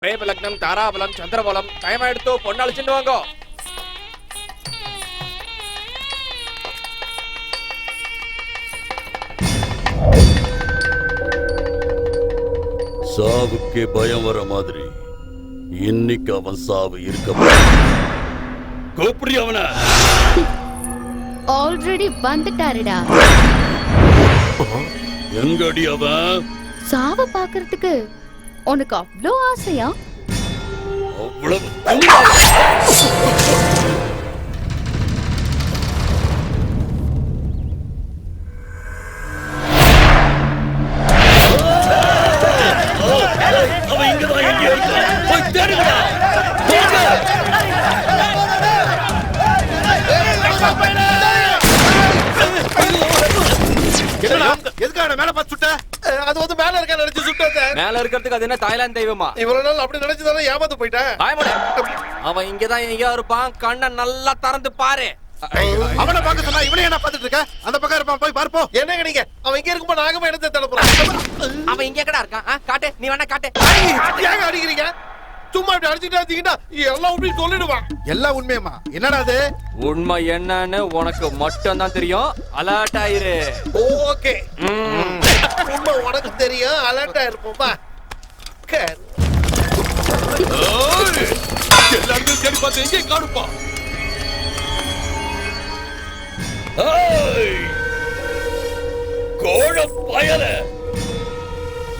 பிரேம லக்னம், தாராபலம், சந்திரபலம் டைம் எடுத்து பொண்ணாளிச்சுட்டு வாங்க. சாவுக்கே பயம் வர மாதிரி இன்னைக்கு அவன் சாவு இருக்க கூப்பிடு. அவன ஆல்ரெடி வந்துட்டாருடா. எங்கடி அவன்? சாவ பாக்குறதுக்கு உனக்கு அவ்வளோ ஆசையா? அவ்வளவு அவன் இங்கதான் எங்கேயோ இருக்கான். போய் தேடுங்கடா. எதுக்கான மேல பார்த்து சுட்ட? அது வந்து மேல இருக்க நினைச்சு சுட்டத. மேல இருக்கிறதுக்கு அது என்ன தாய்லாந்து தெய்வமா? இவ்வளவு நாள் அப்படி நினைச்சுதானே ஏமாந்து போயிட்டேன். அவன் இங்கதான் எங்கேயோ இருப்பான். கண்ணை நல்லா திறந்து பாரு. அவனை பார்க்க சொன்னா இவனே என்ன பார்த்துட்டு இருக்க? அந்த பக்கம் இருப்பான், போய் பார்ப்போம். என்னங்க நீங்க? அவன் இங்க இருக்கும்போது நாகமா எடுத்து தேட போறான். அவன் இங்க கடா இருக்கான். காட்டு, நீ வேணா காட்டு. ஏங்க அடிக்கிறீங்க? சும்மா இப்படி அடிச்சுட்டே இருந்தீங்கன்னா எல்லாம் உண்மையை சொல்லிடுவான். எல்லாம் உண்மையமா? என்னடா அது? உண்மை என்னன்னு உனக்கு மட்டும் தான் தெரியும். அலர்ட் ஆயிரு. ஓகே, உண்மை உனக்கு தெரியும். அலர்ட்டா இருப்போமா? எல்லாரும் தேடி பார்த்து எங்கே காணுப்பா? கோழ பயல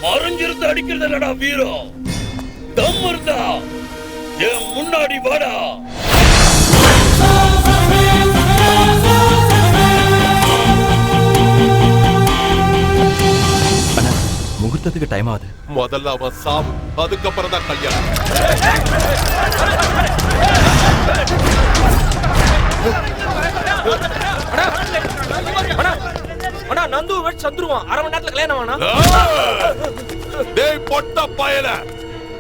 மறைஞ்சிருந்து அடிக்கிறது இல்லடா வீரம். தம் இருந்தா என் முன்னாடி வாடா. முகூர்த்தத்துக்கு டைம் ஆகுது. முதல்ல அவன் சாவு, அதுக்கப்புறம் தான் கல்யாணம். நந்து சந்துருவான். அரை மணி நேரத்துல கல்யாணம் வேணா? டேய் பொட்ட பயல,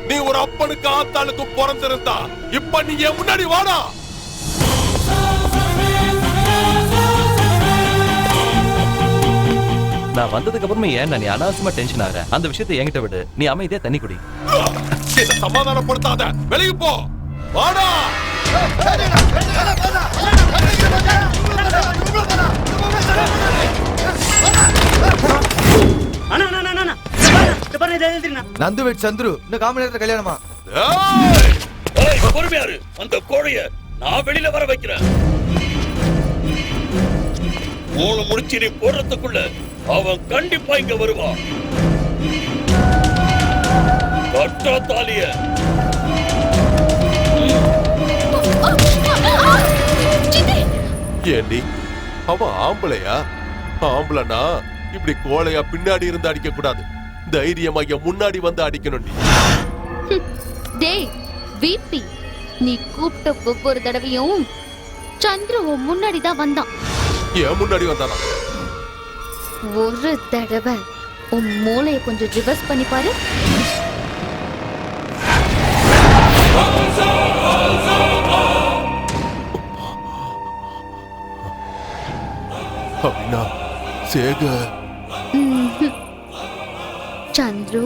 நீ ஒரு அப்பனுக்கு ஆத்தாளுக்கு பிறந்திருந்தா இப்ப நீ என் முன்னாடி வாடா. நான் வந்ததுக்கு அப்புறமே ஏன் நீ அனாவசியமா டென்ஷன் ஆகுற? அந்த விஷயத்தை என்கிட்ட விடு. நீ அமைதியா தண்ணி குடி. சமாதானப்படுத்தாத, வெளியே போ. வாடா. நந்து வெட் சந்துரு இந்த காம நேரத்துல கல்யாணமா? பொறுமையாரு. அந்த கோழைய நான் வெளியில வர வைக்கிறேன். 3 முடிச்சு நீ போடுறதுக்குள்ள அவன் கண்டிப்பா இங்க வருவான். கட்டா தாலிய. ஏண்டி அவன் ஆம்பளையா? ஆம்பளனா இப்படி கோழையா பின்னாடி இருந்து அடிக்க கூடாது. தைரியமா முன்னாடி வந்து அடிக்கணும். டேய் விபி, நீ கூப்பிட்ட ஒவ்வொரு தடவையும் சந்திரு முன்னாடி தான் வந்தான். ஏன் முன்னாடி வந்தானா? ஒரு தடவை உன் மூளைய கொஞ்சம் ரிவர்ஸ் பண்ணி பாரு. அப்படின்னா Sekar Chandru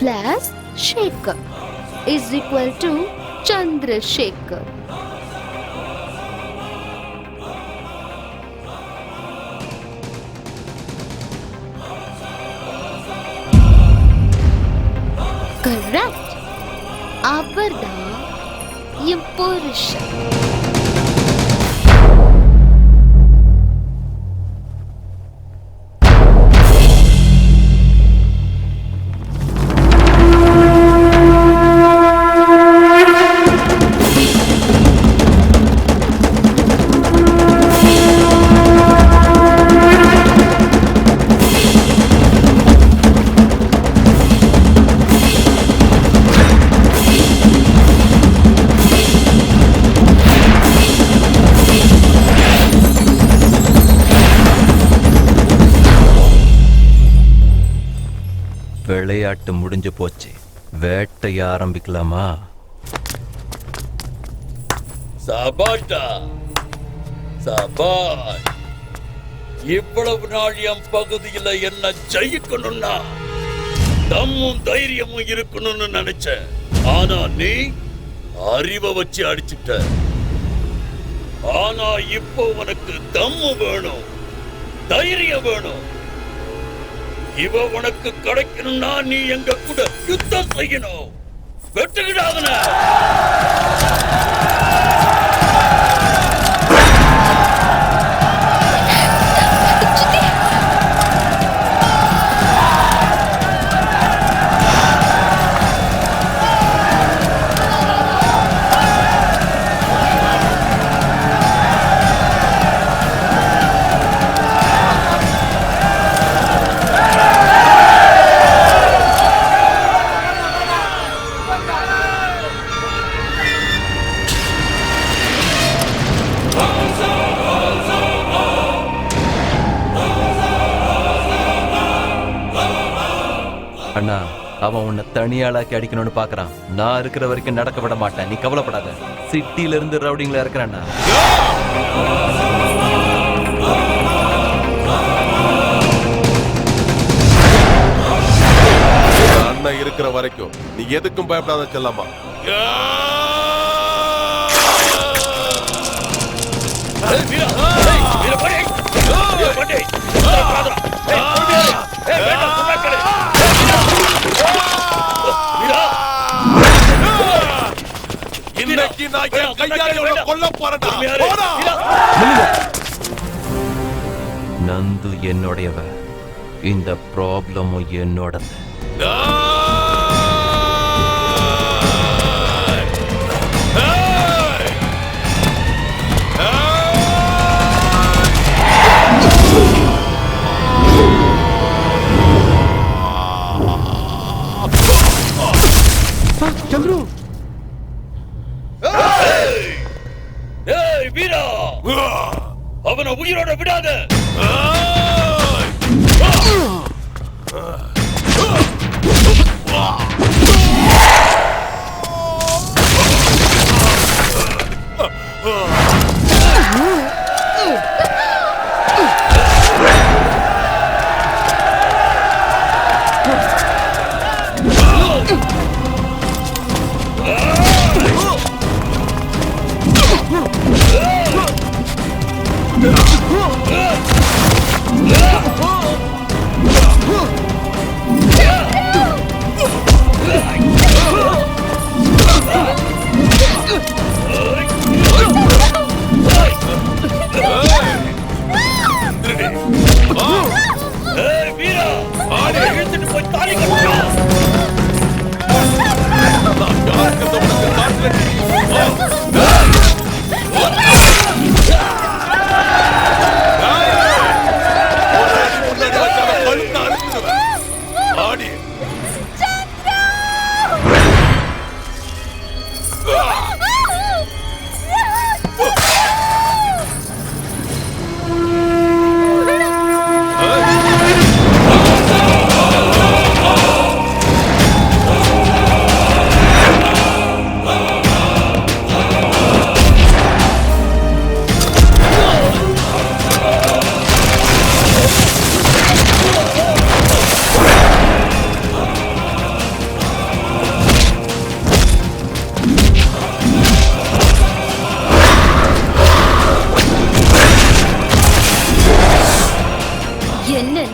plus Shekhar is equal to Chandrasekhar. Correct. Abarda என் புருஷன். விளையாட்டு முடிஞ்சு போச்சு. வேட்டைய ஆரம்பிக்கலாமா? சபாட்டா சபாஷ். இவ்வளவு நாள் என் பகுதியில என்ன ஜெயிக்கணும்னா தம்மும் தைரியமும் இருக்கணும்னு நினைச்சேன். ஆனா நீ அறிவை வச்சு அடிச்சுட்ட. ஆனா இப்போ உனக்கு தம்மு வேணும், தைரியம் வேணும். இவ உனக்கு கிடைக்கணும்னா நீ எங்க கூட யுத்தம் செய்யணும். வெட்டுக்கிடாதன. அண்ணா, அவன் உன்னை தனியாளாக்கி அடிக்கணும்னு பாக்குறான். நான் இருக்கிற வரைக்கும் நடக்க விட மாட்டேன், நீ கவலைப்படாத. சிட்டில இருந்து ரவுடிங்ல இருக்கிறேன்னா அண்ணன் இருக்கிற வரைக்கும் நீ எதுக்கும் பயப்படாத செல்லம்மா. இன்னைக்கு நான் என் கையால கொல்ல போறேன்டா. நந்து என்னுடையவ, இந்த ப்ராப்ளமும் என்னோடது. சந்துரு, வீரா, அவனை உயிரோட விடாத.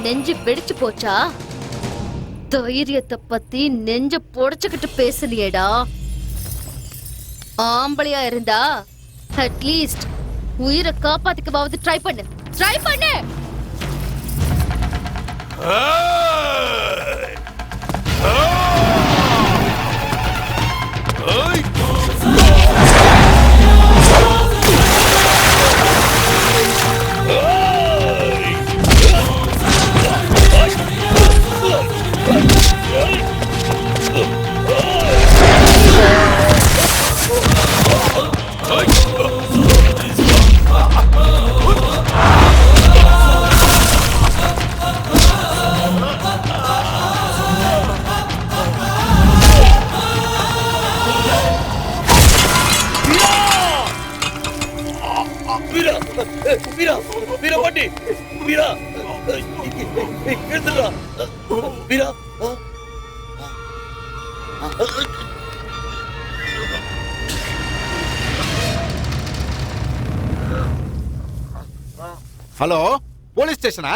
நெஞ்சு வெடிச்சு போச்சா? தைரியத்தை பத்தி நெஞ்ச பொடைச்சுக்கிட்டு பேசலையேடா. ஆம்பளையா இருந்தா அட்லீஸ்ட் உயிரை காப்பாத்திக்கவாவது ட்ரை பண்ணு. வீரா, வீரா பாண்டி, வீரா, எழுந்துடா, வீரா. ஹலோ, போலீஸ் ஸ்டேஷனா?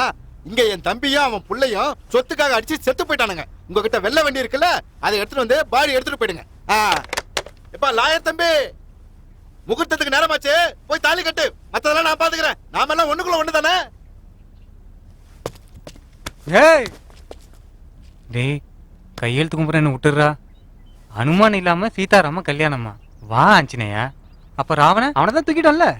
இங்க என் தம்பியும் அவன் புள்ளையும் சொத்துக்காக அடிச்சு செத்து போயிட்டானுங்க. உங்ககிட்ட வெள்ள வண்டி இருக்குல்ல, அதை எடுத்துட்டு வந்து பாடி எடுத்துட்டு போயிடுங்க. எப்பா லாயர் தம்பி, முகூர்த்தத்துக்கு நேரமாச்சு, போய் தாலி கட்டு. மத்ததெல்லாம் நான் பாத்துக்கிறேன். நாம எல்லாம் ஒண்ணுக்குள்ள ஒண்ணு தானே. ஏய் டேய், கையெழுத்து கும்புறேன்னு விட்டுறா. அனுமான் இல்லாம சீதாராம கல்யாணமா? வா ஆஞ்சநேயா. அப்ப ராவணன் அவனை தான் தூக்கிட்டோம்ல.